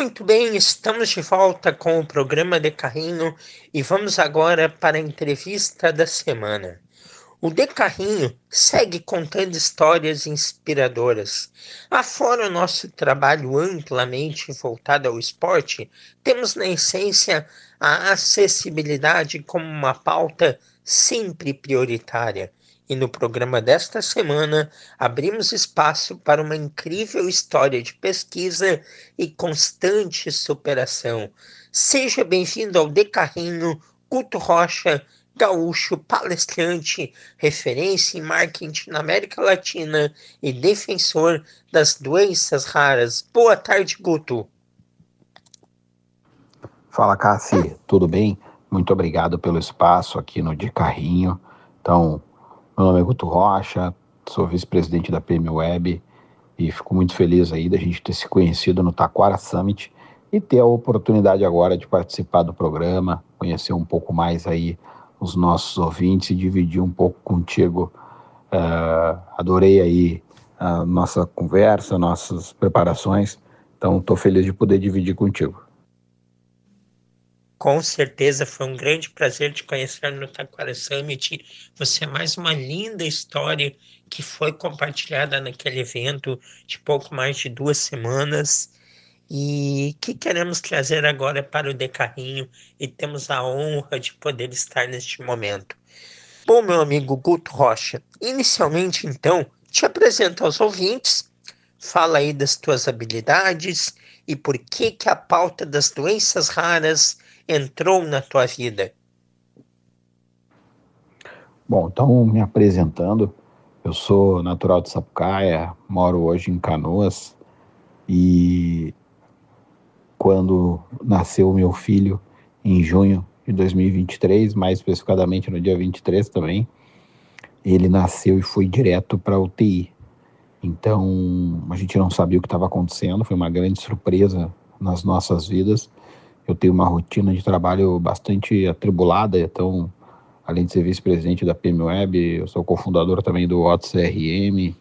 Muito bem, estamos de volta com o programa De Carrinho e vamos agora para a entrevista da semana. O De Carrinho segue contando histórias inspiradoras. Afora o nosso trabalho amplamente voltado ao esporte, temos na essência a acessibilidade como uma pauta sempre prioritária. E no programa desta semana, abrimos espaço para uma incrível história de pesquisa e constante superação. Seja bem-vindo ao De Carrinho, Guto Rocha, gaúcho, palestrante, referência em marketing na América Latina e defensor das doenças raras. Boa tarde, Guto. Fala, Cassi, tudo bem? Muito obrigado pelo espaço aqui no De Carrinho. Então, meu nome é Guto Rocha, sou vice-presidente da PM Web e fico muito feliz aí da gente ter se conhecido no Taquara Summit e ter a oportunidade agora de participar do programa, conhecer um pouco mais aí os nossos ouvintes e dividir um pouco contigo. Adorei aí a nossa conversa, nossas preparações, então estou feliz de poder dividir contigo. Com certeza foi um grande prazer te conhecer no Taquara Summit. Você é mais uma linda história que foi compartilhada naquele evento de pouco mais de 2 semanas. E que queremos trazer agora para o De Carrinho e temos a honra de poder estar neste momento. Bom, meu amigo Guto Rocha, inicialmente então, te apresento aos ouvintes, fala aí das tuas habilidades e por que a pauta das doenças raras entrou na tua vida. Bom, então me apresentando, eu sou natural de Sapucaia, moro hoje em Canoas e quando nasceu meu filho em junho de 2023, mais especificadamente no dia 23 também, ele nasceu e foi direto para a UTI. Então, a gente não sabia o que estava acontecendo, foi uma grande surpresa nas nossas vidas. Eu tenho uma rotina de trabalho bastante atribulada, então, além de ser vice-presidente da PM Web, eu sou cofundador também do Otto CRM,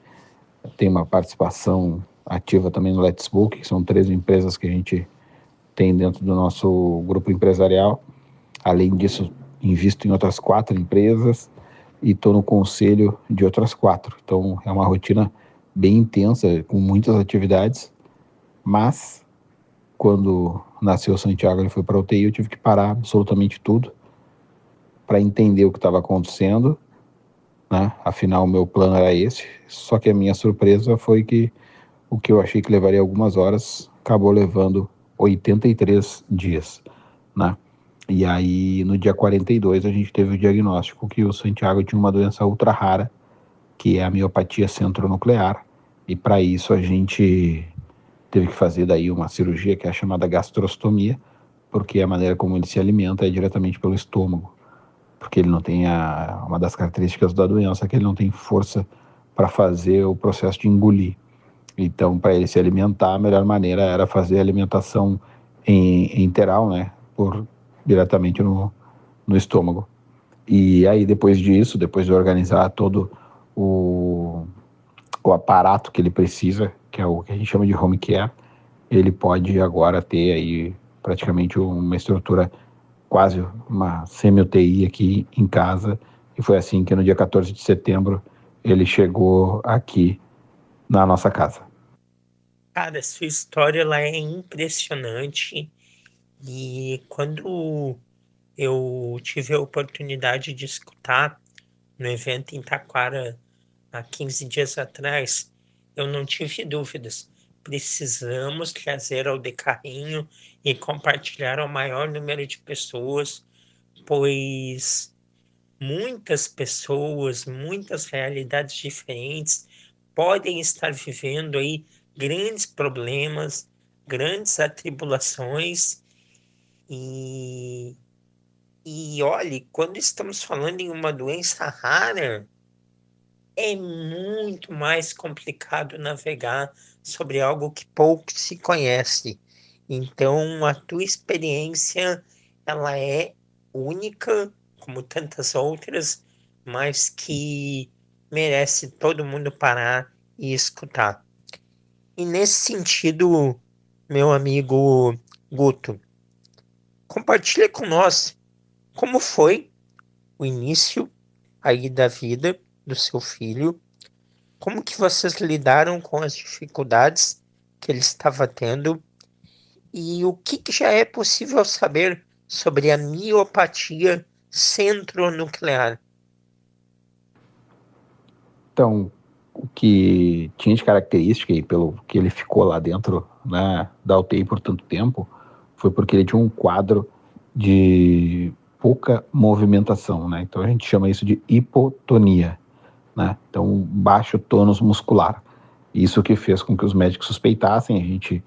tenho uma participação ativa também no Let's Book, que são 3 empresas que a gente tem dentro do nosso grupo empresarial. Além disso, invisto em outras 4 empresas e estou no conselho de outras 4. Então, é uma rotina bem intensa, com muitas atividades, mas quando nasceu o Santiago, ele foi para a UTI, eu tive que parar absolutamente tudo para entender o que estava acontecendo, né? Afinal, o meu plano era esse, só que a minha surpresa foi que o que eu achei que levaria algumas horas, acabou levando 83 dias, né? E aí, no dia 42, a gente teve o diagnóstico que o Santiago tinha uma doença ultra rara, que é a miopatia centronuclear, e para isso a gente teve que fazer daí uma cirurgia que é a chamada gastrostomia, porque a maneira como ele se alimenta é diretamente pelo estômago, porque ele não tem uma das características da doença é que ele não tem força para fazer o processo de engolir. Então, para ele se alimentar, a melhor maneira era fazer a alimentação enteral, né, diretamente no estômago. E aí, depois disso, depois de organizar todo o aparato que ele precisa, que é o que a gente chama de home care, ele pode agora ter aí praticamente uma estrutura, quase uma semi-UTI aqui em casa, e foi assim que no dia 14 de setembro ele chegou aqui na nossa casa. Cara, sua história ela é impressionante e quando eu tive a oportunidade de escutar no evento em Taquara há 15 dias atrás, eu não tive dúvidas. Precisamos trazer ao De Carrinho e compartilhar ao maior número de pessoas, pois muitas pessoas, muitas realidades diferentes podem estar vivendo aí grandes problemas, grandes atribulações e olhe, quando estamos falando em uma doença rara, é muito mais complicado navegar sobre algo que pouco se conhece. Então, a tua experiência, ela é única, como tantas outras, mas que merece todo mundo parar e escutar. E nesse sentido, meu amigo Guto, compartilha com nós como foi o início aí da vida do seu filho, como que vocês lidaram com as dificuldades que ele estava tendo e o que já é possível saber sobre a miopatia centronuclear. Então, o que tinha de característica, e pelo que ele ficou lá dentro, né, da UTI por tanto tempo, foi porque ele tinha um quadro de pouca movimentação, né? Então a gente chama isso de hipotonia, né? Então, baixo tônus muscular. Isso que fez com que os médicos suspeitassem, a gente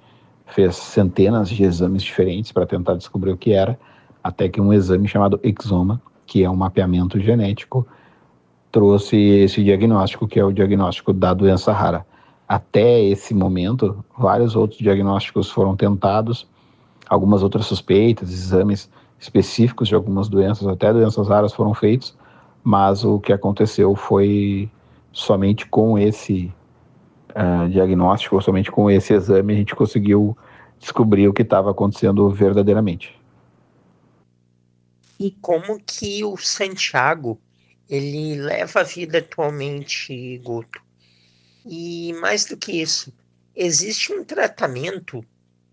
fez centenas de exames diferentes para tentar descobrir o que era, até que um exame chamado exoma, que é um mapeamento genético, trouxe esse diagnóstico, que é o diagnóstico da doença rara. Até esse momento, vários outros diagnósticos foram tentados, algumas outras suspeitas, exames específicos de algumas doenças, até doenças raras foram feitos, mas o que aconteceu foi somente com esse diagnóstico, somente com esse exame, a gente conseguiu descobrir o que estava acontecendo verdadeiramente. E como que o Santiago ele leva a vida atualmente, Guto? E mais do que isso, existe um tratamento?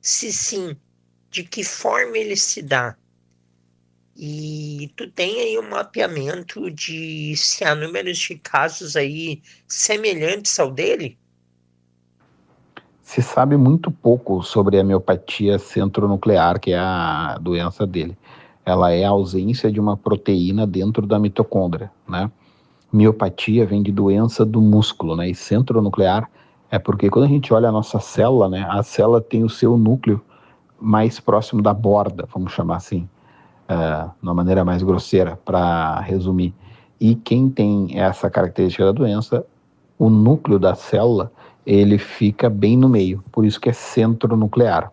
Se sim, de que forma ele se dá? E tu tem aí um mapeamento de se há números de casos aí semelhantes ao dele? Se sabe muito pouco sobre a miopatia centronuclear, que é a doença dele. Ela é a ausência de uma proteína dentro da mitocôndria, né? Miopatia vem de doença do músculo, né? E centronuclear é porque quando a gente olha a nossa célula, né? A célula tem o seu núcleo mais próximo da borda, vamos chamar assim, de uma maneira mais grosseira, para resumir. E quem tem essa característica da doença, o núcleo da célula, ele fica bem no meio, por isso que é centronuclear.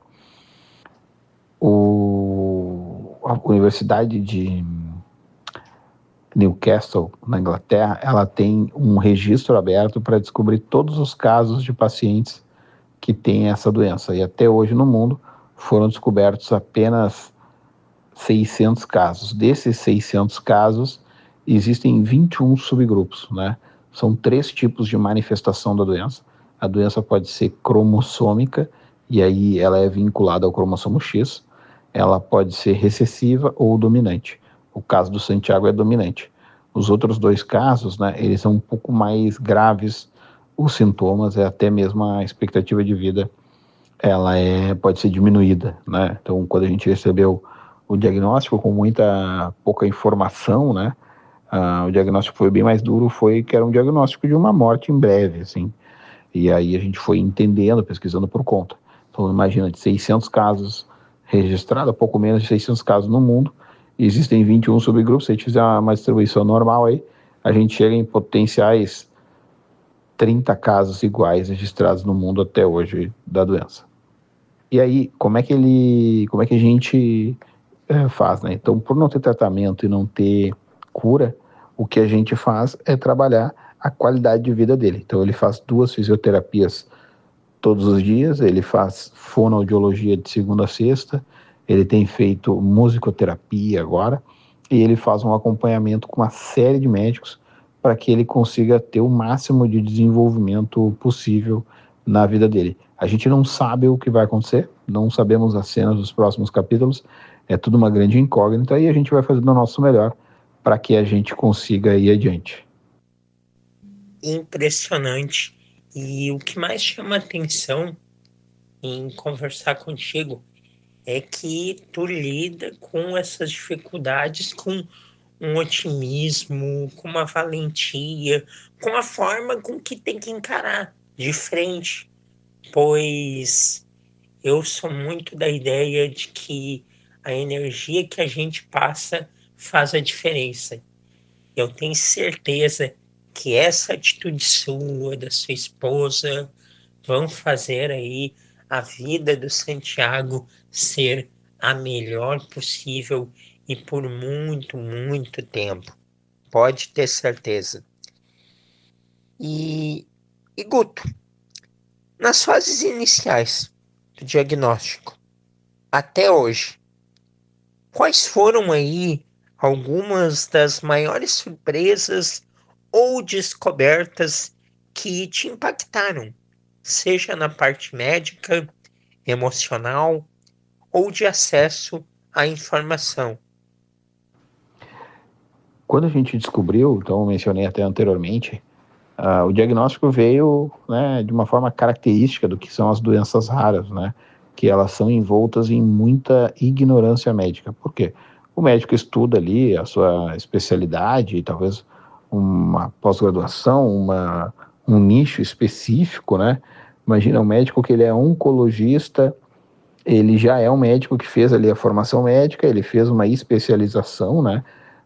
A Universidade de Newcastle, na Inglaterra, ela tem um registro aberto para descobrir todos os casos de pacientes que têm essa doença. E até hoje no mundo foram descobertos apenas 600 casos. Desses 600 casos, existem 21 subgrupos, né? São 3 tipos de manifestação da doença. A doença pode ser cromossômica, e aí ela é vinculada ao cromossomo X. Ela pode ser recessiva ou dominante. O caso do Santiago é dominante. Os outros 2 casos, né, eles são um pouco mais graves, os sintomas, até mesmo a expectativa de vida, ela pode ser diminuída, né? Então, quando a gente recebeu o diagnóstico com muita pouca informação, né? O diagnóstico foi bem mais duro, foi que era um diagnóstico de uma morte em breve, assim. E aí a gente foi entendendo, pesquisando por conta. Então, imagina, de 600 casos registrados, pouco menos de 600 casos no mundo, existem 21 subgrupos. Se a gente fizer uma distribuição normal aí, a gente chega em potenciais 30 casos iguais registrados no mundo até hoje da doença. E aí, como é que a gente faz, né? Então, por não ter tratamento e não ter cura, o que a gente faz é trabalhar a qualidade de vida dele. Então, ele faz 2 fisioterapias todos os dias, ele faz fonoaudiologia de segunda a sexta, ele tem feito musicoterapia agora, e ele faz um acompanhamento com uma série de médicos para que ele consiga ter o máximo de desenvolvimento possível na vida dele. A gente não sabe o que vai acontecer, não sabemos as cenas dos próximos capítulos, é tudo uma grande incógnita e a gente vai fazendo o nosso melhor para que a gente consiga ir adiante. Impressionante. E o que mais chama atenção em conversar contigo é que tu lida com essas dificuldades com um otimismo, com uma valentia, com a forma com que tem que encarar de frente, pois eu sou muito da ideia de que a energia que a gente passa faz a diferença. Eu tenho certeza que essa atitude sua, da sua esposa, vão fazer aí a vida do Santiago ser a melhor possível e por muito, muito tempo. Pode ter certeza. E Guto, nas fases iniciais, do diagnóstico até hoje, quais foram aí algumas das maiores surpresas ou descobertas que te impactaram, seja na parte médica, emocional ou de acesso à informação? Quando a gente descobriu, então eu mencionei até anteriormente, o diagnóstico veio, né, de uma forma característica do que são as doenças raras, né, que elas são envoltas em muita ignorância médica. Por quê? O médico estuda ali a sua especialidade, talvez uma pós-graduação, um nicho específico, né? Imagina um médico que ele é oncologista, ele já é um médico que fez ali a formação médica, ele fez uma especialização, né?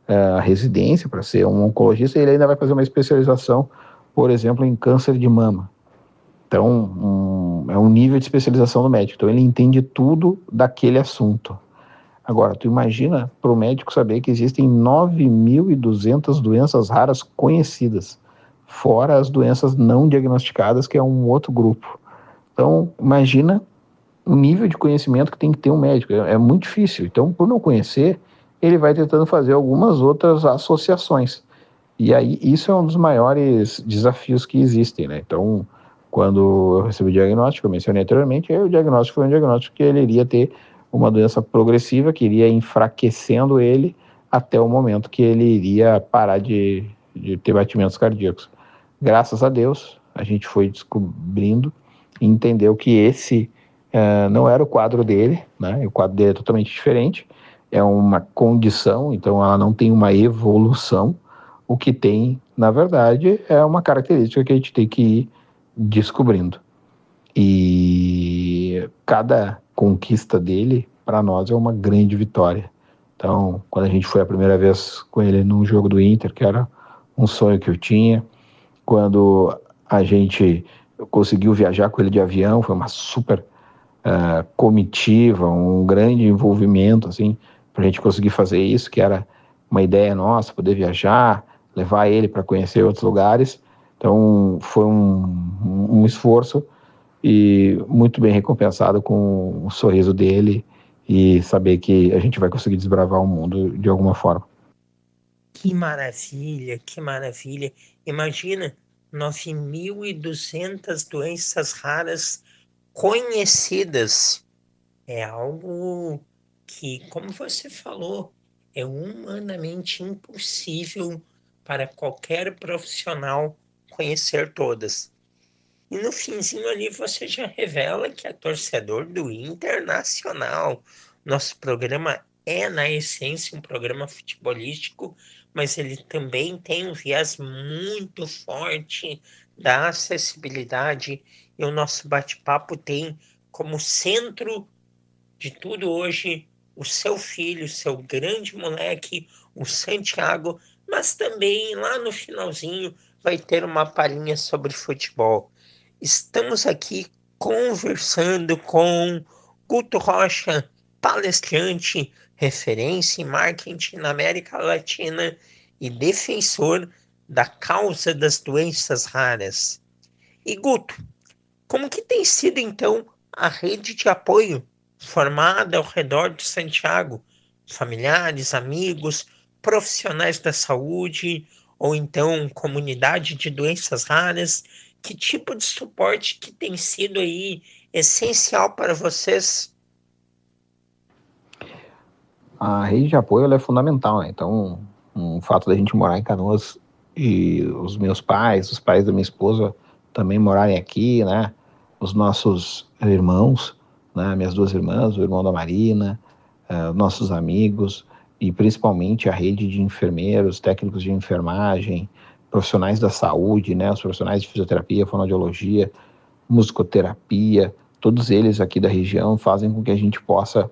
A residência para ser um oncologista, e ele ainda vai fazer uma especialização, por exemplo, em câncer de mama. Então, é um nível de especialização do médico. Então, ele entende tudo daquele assunto. Agora, tu imagina para o médico saber que existem 9.200 doenças raras conhecidas, fora as doenças não diagnosticadas, que é um outro grupo. Então, imagina o nível de conhecimento que tem que ter um médico. É muito difícil. Então, por não conhecer, ele vai tentando fazer algumas outras associações. E aí, isso é um dos maiores desafios que existem, né? Então, quando eu recebi o diagnóstico, eu mencionei anteriormente, o diagnóstico foi um diagnóstico que ele iria ter uma doença progressiva, que iria enfraquecendo ele até o momento que ele iria parar de ter batimentos cardíacos. Graças a Deus, a gente foi descobrindo e entendeu que esse não era o quadro dele, né? O quadro dele é totalmente diferente, é uma condição, então ela não tem uma evolução. O que tem, na verdade, é uma característica que a gente tem que ir descobrindo. E cada conquista dele, para nós, é uma grande vitória. Então, quando a gente foi a primeira vez com ele num jogo do Inter, que era um sonho que eu tinha, quando a gente conseguiu viajar com ele de avião, foi uma super comitiva, um grande envolvimento, assim, para a gente conseguir fazer isso, que era uma ideia nossa, poder viajar, levar ele para conhecer outros lugares. Então, foi um esforço e muito bem recompensado com o sorriso dele e saber que a gente vai conseguir desbravar o mundo de alguma forma. Que maravilha, que maravilha. Imagina 9.200 doenças raras conhecidas. É algo que, como você falou, é humanamente impossível para qualquer profissional conhecer todas. E no finzinho ali você já revela que é torcedor do Internacional. Nosso programa é, na essência, um programa futebolístico, mas ele também tem um viés muito forte da acessibilidade, e o nosso bate-papo tem como centro de tudo hoje o seu filho, seu grande moleque, o Santiago, mas também lá no finalzinho vai ter uma palhinha sobre futebol. Estamos aqui conversando com Guto Rocha, palestrante, referência em marketing na América Latina e defensor da causa das doenças raras. E Guto, como que tem sido então a rede de apoio formada ao redor de Santiago? Familiares, amigos, profissionais da saúde ou então comunidade de doenças raras? Que tipo de suporte que tem sido aí essencial para vocês? A rede de apoio ela é fundamental, né? Então, o fato da gente morar em Canoas e os meus pais, os pais da minha esposa também morarem aqui, né? Os nossos irmãos, né? Minhas duas irmãs, o irmão da Marina, nossos amigos e principalmente a rede de enfermeiros, técnicos de enfermagem, profissionais da saúde, né? Os profissionais de fisioterapia, fonoaudiologia, musicoterapia, todos eles aqui da região fazem com que a gente possa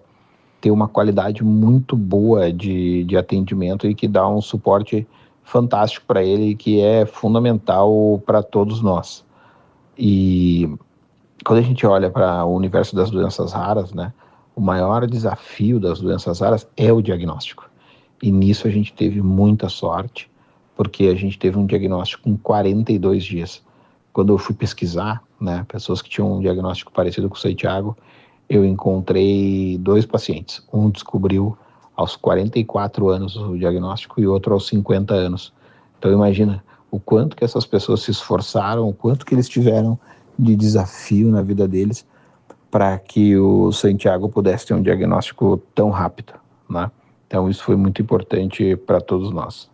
ter uma qualidade muito boa de atendimento e que dá um suporte fantástico para ele, que é fundamental para todos nós. E quando a gente olha para o universo das doenças raras, né, o maior desafio das doenças raras é o diagnóstico. E nisso a gente teve muita sorte, porque a gente teve um diagnóstico em 42 dias. Quando eu fui pesquisar, né, pessoas que tinham um diagnóstico parecido com o Santiago, eu encontrei 2 pacientes. Um descobriu aos 44 anos o diagnóstico e outro aos 50 anos. Então imagina o quanto que essas pessoas se esforçaram, o quanto que eles tiveram de desafio na vida deles para que o Santiago pudesse ter um diagnóstico tão rápido, né? Então isso foi muito importante para todos nós.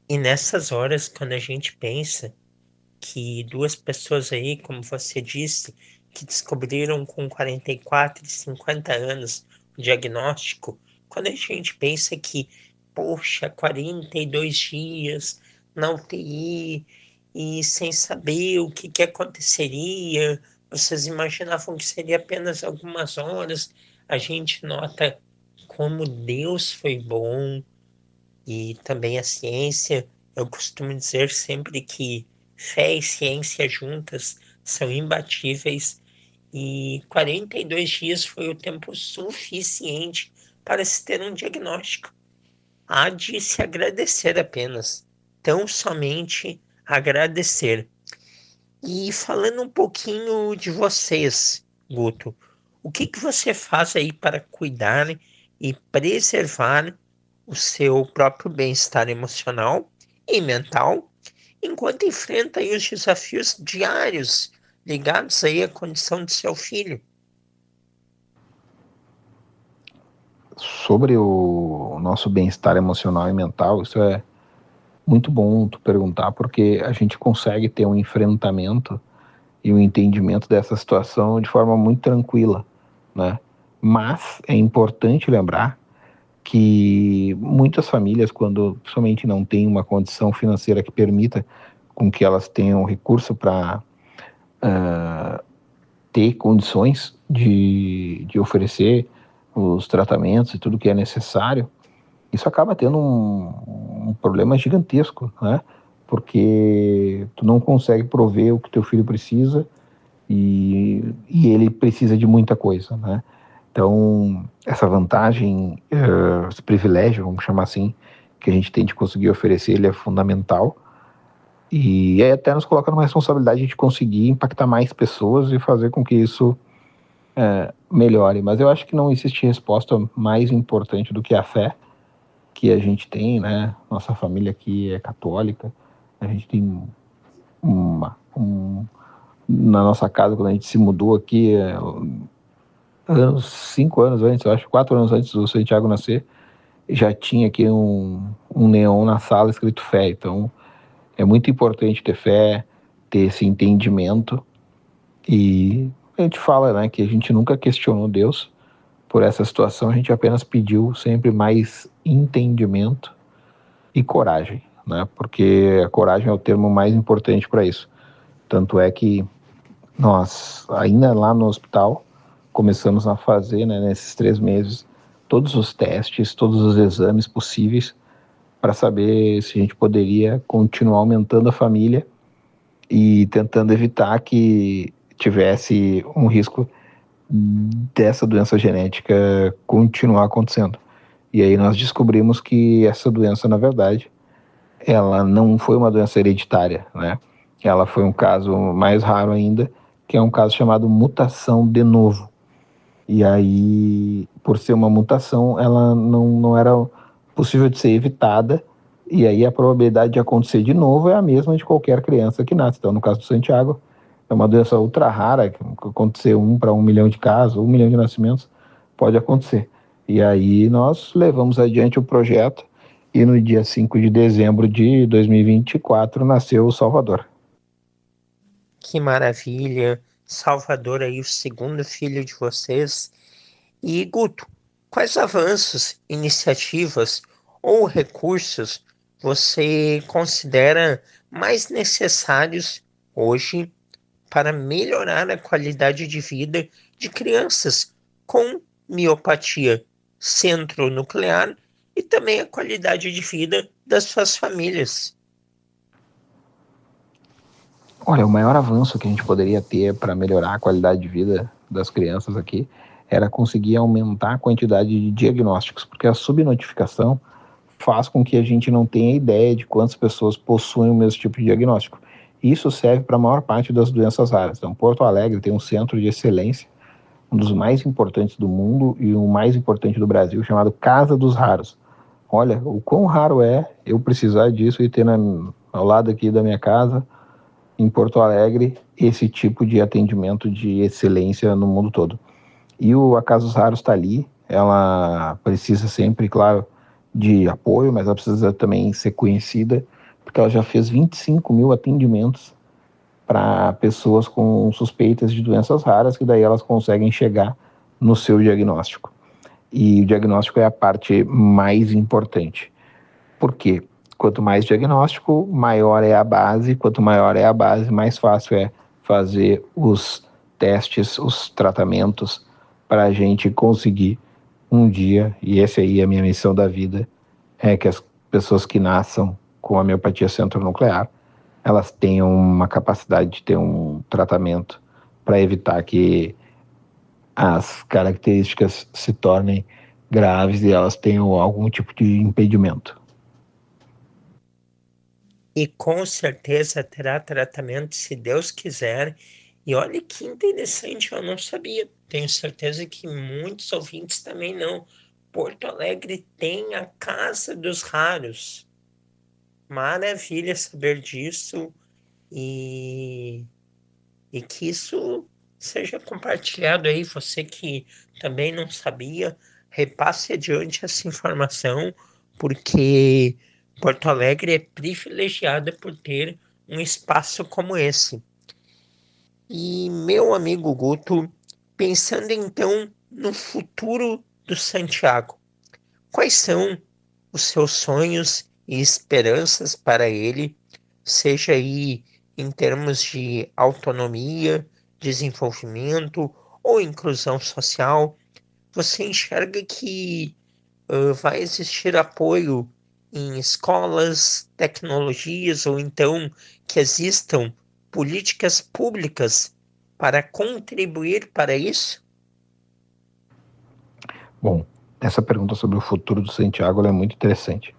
E nessas horas, quando a gente pensa que 2 pessoas aí, como você disse, que descobriram com 44 e 50 anos o diagnóstico, quando a gente pensa que, poxa, 42 dias na UTI e sem saber o que aconteceria, vocês imaginavam que seria apenas algumas horas, a gente nota como Deus foi bom e também a ciência. Eu costumo dizer sempre que fé e ciência juntas são imbatíveis e 42 dias foi o tempo suficiente para se ter um diagnóstico. Há de se agradecer apenas, tão somente agradecer. E falando um pouquinho de vocês, Guto, o que você faz aí para cuidar e preservar o seu próprio bem-estar emocional e mental, enquanto enfrenta aí os desafios diários ligados aí à condição de seu filho? Sobre o nosso bem-estar emocional e mental, isso é muito bom tu perguntar, porque a gente consegue ter um enfrentamento e um entendimento dessa situação de forma muito tranquila, né? Mas é importante lembrar que muitas famílias, quando somente não têm uma condição financeira que permita com que elas tenham recurso para ter condições de oferecer os tratamentos e tudo que é necessário, isso acaba tendo um problema gigantesco, né? Porque tu não consegue prover o que teu filho precisa e ele precisa de muita coisa, né? Então, essa vantagem, esse privilégio, vamos chamar assim, que a gente tem de conseguir oferecer, ele é fundamental. E aí até nos coloca numa responsabilidade de conseguir impactar mais pessoas e fazer com que isso melhore. Mas eu acho que não existe resposta mais importante do que a fé que a gente tem, né? Nossa família aqui é católica, a gente tem na nossa casa, quando a gente se mudou aqui, 5 anos antes, eu acho, 4 anos antes do Santiago nascer, já tinha aqui um neon na sala escrito fé. Então é muito importante ter fé, ter esse entendimento. E a gente fala, né, que a gente nunca questionou Deus por essa situação, a gente apenas pediu sempre mais entendimento e coragem, né? Porque a coragem é o termo mais importante para isso. Tanto é que nós, ainda lá no hospital, começamos a fazer, né, nesses 3 meses, todos os testes, todos os exames possíveis para saber se a gente poderia continuar aumentando a família e tentando evitar que tivesse um risco dessa doença genética continuar acontecendo. E aí nós descobrimos que essa doença, na verdade, ela não foi uma doença hereditária, né? Ela foi um caso mais raro ainda, que é um caso chamado mutação de novo. E aí, por ser uma mutação, ela não era possível de ser evitada, e aí a probabilidade de acontecer de novo é a mesma de qualquer criança que nasce. Então, no caso do Santiago, é uma doença ultra rara, que acontecer 1 para 1 milhão de casos, 1 milhão de nascimentos, pode acontecer. E aí nós levamos adiante o projeto, e no dia 5 de dezembro de 2024 nasceu o Salvador. Que maravilha! Salvador aí, o segundo filho de vocês. E Guto, quais avanços, iniciativas ou recursos você considera mais necessários hoje para melhorar a qualidade de vida de crianças com miopatia centronuclear e também a qualidade de vida das suas famílias? Olha, o maior avanço que a gente poderia ter para melhorar a qualidade de vida das crianças aqui era conseguir aumentar a quantidade de diagnósticos, porque a subnotificação faz com que a gente não tenha ideia de quantas pessoas possuem o mesmo tipo de diagnóstico. Isso serve para a maior parte das doenças raras. Então, Porto Alegre tem um centro de excelência, um dos mais importantes do mundo e o mais importante do Brasil, chamado Casa dos Raros. Olha, o quão raro é eu precisar disso e ter ao lado aqui da minha casa, em Porto Alegre, esse tipo de atendimento de excelência no mundo todo. E a Casa dos Raros está ali, ela precisa sempre, claro, de apoio, mas ela precisa também ser conhecida, porque ela já fez 25 mil atendimentos para pessoas com suspeitas de doenças raras, que daí elas conseguem chegar no seu diagnóstico. E o diagnóstico é a parte mais importante. Por quê? Quanto mais diagnóstico, maior é a base. Quanto maior é a base, mais fácil é fazer os testes, os tratamentos, para a gente conseguir um dia, e essa aí é a minha missão da vida, é que as pessoas que nasçam com a miopatia centronuclear, elas tenham uma capacidade de ter um tratamento para evitar que as características se tornem graves e elas tenham algum tipo de impedimento. E com certeza terá tratamento se Deus quiser. E olha que interessante, eu não sabia. Tenho certeza que muitos ouvintes também não. Porto Alegre tem a Casa dos Raros. Maravilha saber disso e, e que isso seja compartilhado aí. Você que também não sabia, repasse adiante essa informação, porque Porto Alegre é privilegiada por ter um espaço como esse. E meu amigo Guto, pensando então no futuro do Santiago, quais são os seus sonhos e esperanças para ele, seja aí em termos de autonomia, desenvolvimento ou inclusão social? Você enxerga que vai existir apoio em escolas, tecnologias, ou então que existam políticas públicas para contribuir para isso? Bom, essa pergunta sobre o futuro do Santiago é muito interessante.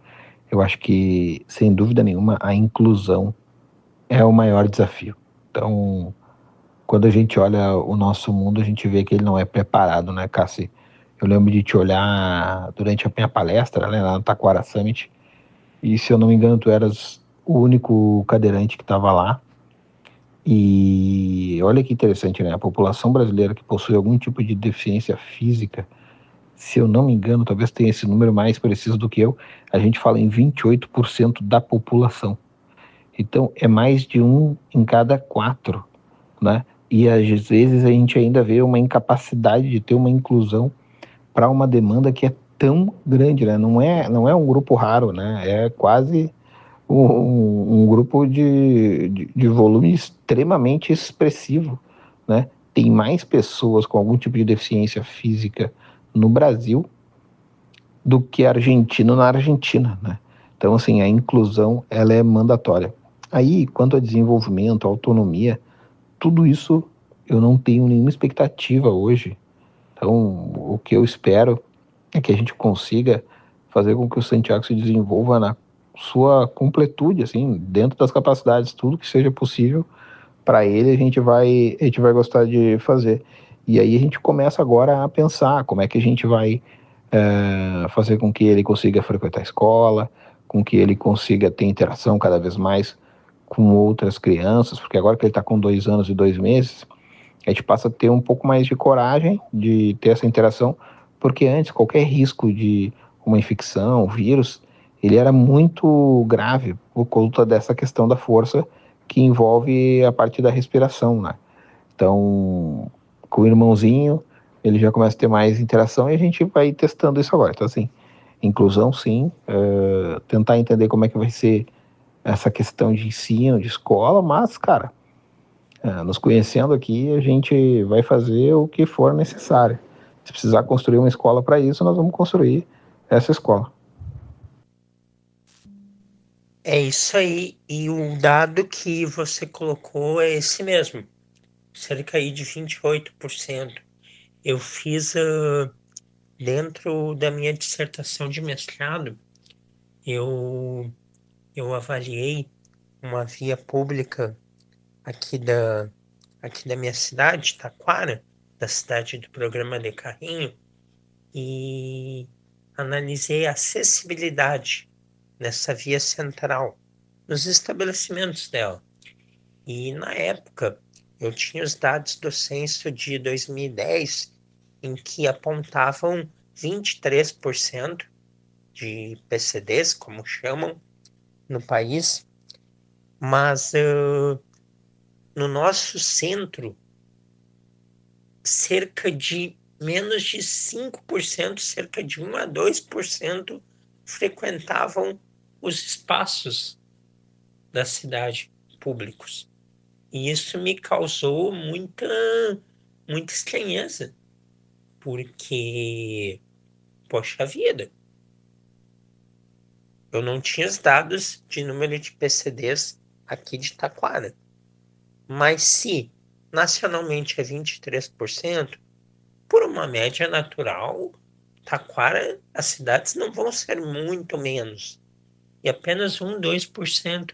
Eu acho que, sem dúvida nenhuma, a inclusão é o maior desafio. Então, quando a gente olha o nosso mundo, a gente vê que ele não é preparado, né, Cassi? Eu lembro de te olhar durante a minha palestra, né, lá no Taquara Summit, e se eu não me engano, tu eras o único cadeirante que estava lá. E olha que interessante, né? A população brasileira que possui algum tipo de deficiência física, se eu não me engano, talvez tenha esse número mais preciso do que eu, a gente fala em 28% da população. Então, é mais de um em cada quatro, né? E às vezes a gente ainda vê uma incapacidade de ter uma inclusão para uma demanda que é tão grande, né? Não é um grupo raro, né? É quase um grupo de volume extremamente expressivo, né? Tem mais pessoas com algum tipo de deficiência física no Brasil do que argentino na Argentina, né? Então, assim, a inclusão, ela é mandatória. Aí, quanto a desenvolvimento, autonomia, tudo isso eu não tenho nenhuma expectativa hoje. Então, o que eu espero é que a gente consiga fazer com que o Santiago se desenvolva na sua completude, assim, dentro das capacidades, tudo que seja possível para ele, a gente vai gostar de fazer. E aí a gente começa agora a pensar como é que a gente vai fazer com que ele consiga frequentar a escola, com que ele consiga ter interação cada vez mais com outras crianças, porque agora que ele está com 2 anos e 2 meses, a gente passa a ter um pouco mais de coragem de ter essa interação, porque antes qualquer risco de uma infecção, vírus, ele era muito grave por conta dessa questão da força que envolve a parte da respiração, né? Então, com o irmãozinho, ele já começa a ter mais interação e a gente vai testando isso agora. Então, assim, inclusão sim, tentar entender como é que vai ser essa questão de ensino, de escola, mas, cara, nos conhecendo aqui, a gente vai fazer o que for necessário. Se precisar construir uma escola para isso, nós vamos construir essa escola. É isso aí, e o dado que você colocou é esse mesmo, cerca aí de 28%. Eu fiz dentro da minha dissertação de mestrado, eu, eu avaliei uma via pública aqui da minha cidade, Taquara, da cidade do programa de carrinho, e analisei a acessibilidade nessa via central, nos estabelecimentos dela. E na época, eu tinha os dados do censo de 2010, em que apontavam 23% de PCDs, como chamam, no país, mas no nosso centro, cerca de menos de 5%, cerca de 1 a 2% frequentavam os espaços da cidade públicos. E isso me causou muita estranheza, porque, poxa vida, eu não tinha os dados de número de PCDs aqui de Taquara. Mas se nacionalmente é 23%, por uma média natural, Taquara, as cidades não vão ser muito menos. E apenas 1, 2%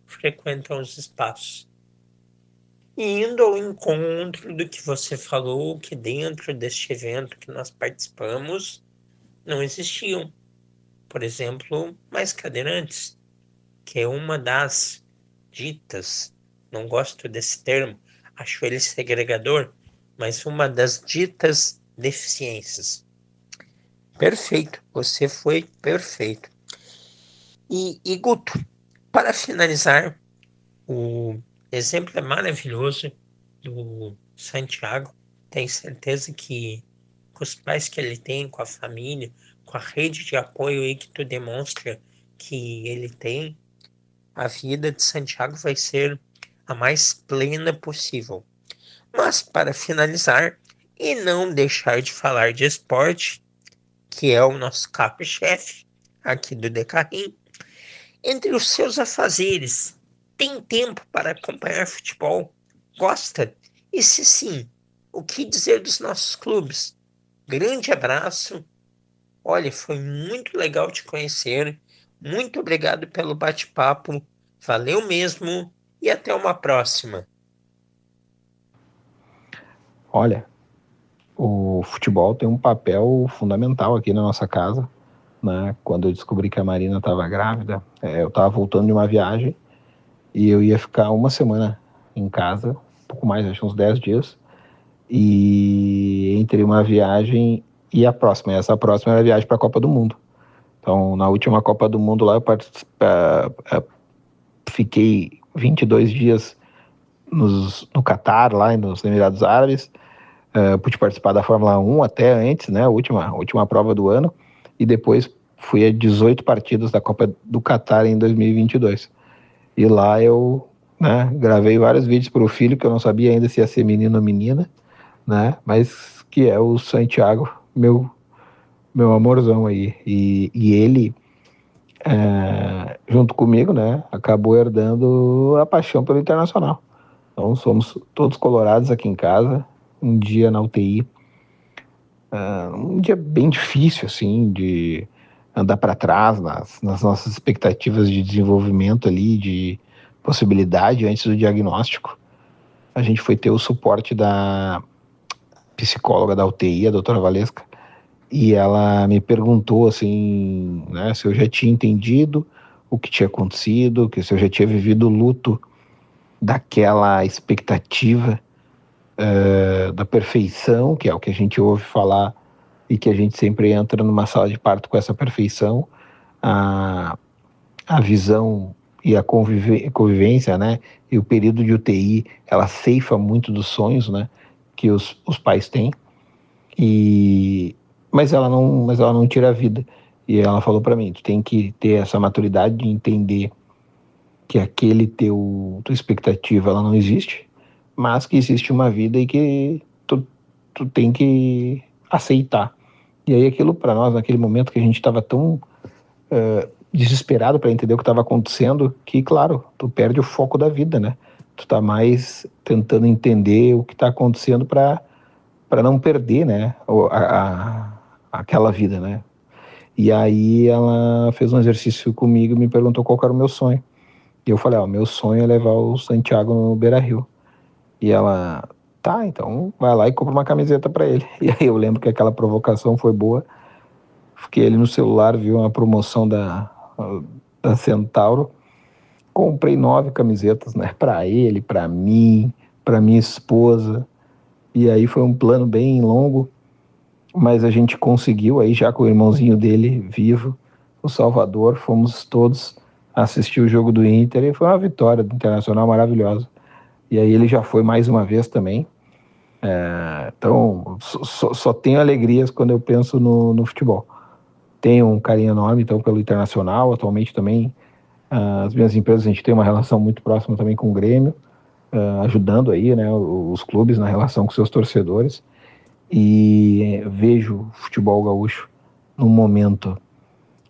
frequentam os espaços. E indo ao encontro do que você falou, que dentro deste evento que nós participamos, não existiam, por exemplo, mais cadeirantes, que é uma das ditas, não gosto desse termo, acho ele segregador, mas uma das ditas deficiências. Perfeito, você foi perfeito. E Guto, para finalizar, o exemplo é maravilhoso do Santiago. Tenho certeza que com os pais que ele tem, com a família, com a rede de apoio aí que tu demonstra que ele tem, a vida de Santiago vai ser a mais plena possível. Mas para finalizar, e não deixar de falar de esporte, que é o nosso carro-chefe aqui do Decarrim, entre os seus afazeres, tem tempo para acompanhar futebol? Gosta? E se sim, o que dizer dos nossos clubes? Grande abraço. Olha, foi muito legal te conhecer. Muito obrigado pelo bate-papo. Valeu mesmo e até uma próxima. Olha, o futebol tem um papel fundamental aqui na nossa casa, né? Quando eu descobri que a Marina estava grávida, eu estava voltando de uma viagem e eu ia ficar uma semana em casa, um pouco mais, acho uns 10 dias, e entre uma viagem e a próxima, essa próxima era a viagem para a Copa do Mundo. Então, na última Copa do Mundo lá, eu fiquei 22 dias no Catar, lá nos Emirados Árabes. Pude participar da Fórmula 1 até antes, né, a última prova do ano, e depois fui a 18 partidas da Copa do Catar em 2022. E lá eu, né, gravei vários vídeos para o filho, que eu não sabia ainda se ia ser menino ou menina, né, mas que é o Santiago, meu amorzão aí. E ele, junto comigo, né, acabou herdando a paixão pelo Internacional. Então somos todos colorados aqui em casa. Um dia na UTI, um dia bem difícil, assim, de andar para trás nas nossas expectativas de desenvolvimento ali, de possibilidade antes do diagnóstico. A gente foi ter o suporte da psicóloga da UTI, a doutora Valesca, e ela me perguntou, assim, né, se eu já tinha entendido o que tinha acontecido, se eu já tinha vivido o luto daquela expectativa da perfeição, que é o que a gente ouve falar e que a gente sempre entra numa sala de parto com essa perfeição, a visão e a convivência, né, e o período de UTI, ela ceifa muito dos sonhos, né, que os pais têm, mas ela não tira a vida. E ela falou para mim, tu tem que ter essa maturidade de entender que aquele tua expectativa, ela não existe, mas que existe uma vida e que tu tem que aceitar. E aí aquilo para nós, naquele momento que a gente estava tão desesperado para entender o que estava acontecendo, que, claro, tu perde o foco da vida, né? Tu tá mais tentando entender o que está acontecendo para não perder, né, aquela vida, né? E aí ela fez um exercício comigo e me perguntou qual era o meu sonho. E eu falei, ó, meu sonho é levar o Santiago no Beira-Rio. E ela, tá, então vai lá e compra uma camiseta para ele. E aí eu lembro que aquela provocação foi boa. Fiquei ali no celular, vi uma promoção da Centauro. Comprei 9 camisetas, né? Para ele, para mim, para minha esposa. E aí foi um plano bem longo, mas a gente conseguiu aí já com o irmãozinho dele vivo, o Salvador, fomos todos assistir o jogo do Inter e foi uma vitória do Internacional maravilhosa. E aí ele já foi mais uma vez também. Então, só tenho alegrias quando eu penso no futebol. Tenho um carinho enorme então pelo Internacional, atualmente também as minhas empresas, a gente tem uma relação muito próxima também com o Grêmio, ajudando aí, né, os clubes na relação com seus torcedores. E vejo o futebol gaúcho num momento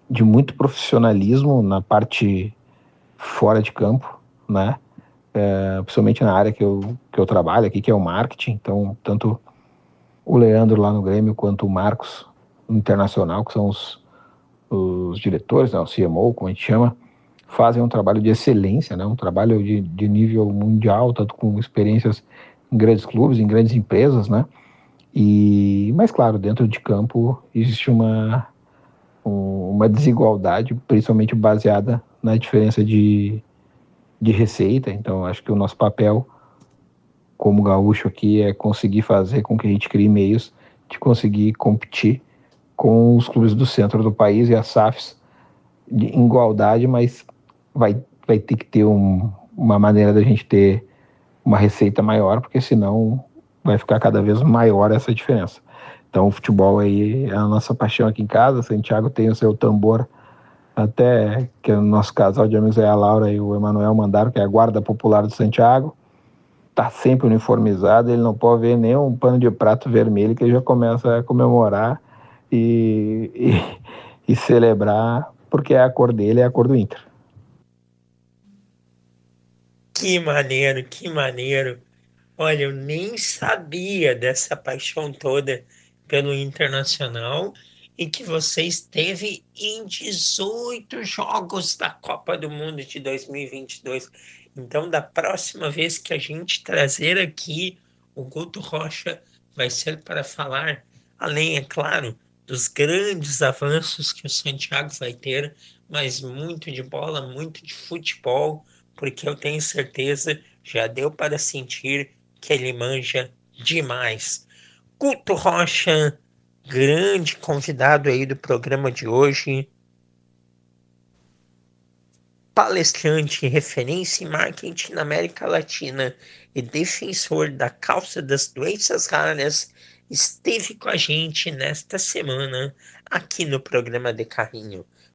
de muito profissionalismo na parte fora de campo, né? Principalmente na área que eu trabalho aqui, que é o marketing. Então, tanto o Leandro lá no Grêmio quanto o Marcos no Internacional, que são os diretores, né, o CMO, como a gente chama, fazem um trabalho de excelência, né? Um trabalho de nível mundial, tanto com experiências em grandes clubes, em grandes empresas, né? Mas claro, dentro de campo existe uma desigualdade, principalmente baseada na diferença de receita. Então, acho que o nosso papel como gaúcho aqui é conseguir fazer com que a gente crie meios de conseguir competir com os clubes do centro do país e as SAFs em igualdade, mas vai ter que ter uma maneira da gente ter uma receita maior, porque senão vai ficar cada vez maior essa diferença. Então o futebol aí é a nossa paixão aqui em casa. Santiago tem o seu tambor, até que o nosso casal de amigos é a Laura e o Emanuel mandaram, que é a guarda popular do Santiago. Tá sempre uniformizado, ele não pode ver nem um pano de prato vermelho que ele já começa a comemorar e celebrar, porque a cor dele é a cor do Inter. Que maneiro, que maneiro. Olha, eu nem sabia dessa paixão toda pelo Internacional e que você esteve em 18 jogos da Copa do Mundo de 2022. Então, da próxima vez que a gente trazer aqui o Guto Rocha, vai ser para falar, além, é claro, dos grandes avanços que o Santiago vai ter, mas muito de bola, muito de futebol, porque eu tenho certeza, já deu para sentir que ele manja demais. Guto Rocha, grande convidado aí do programa de hoje, palestrante, referência em marketing na América Latina e defensor da causa das doenças raras, esteve com a gente nesta semana aqui no programa de Carrinho.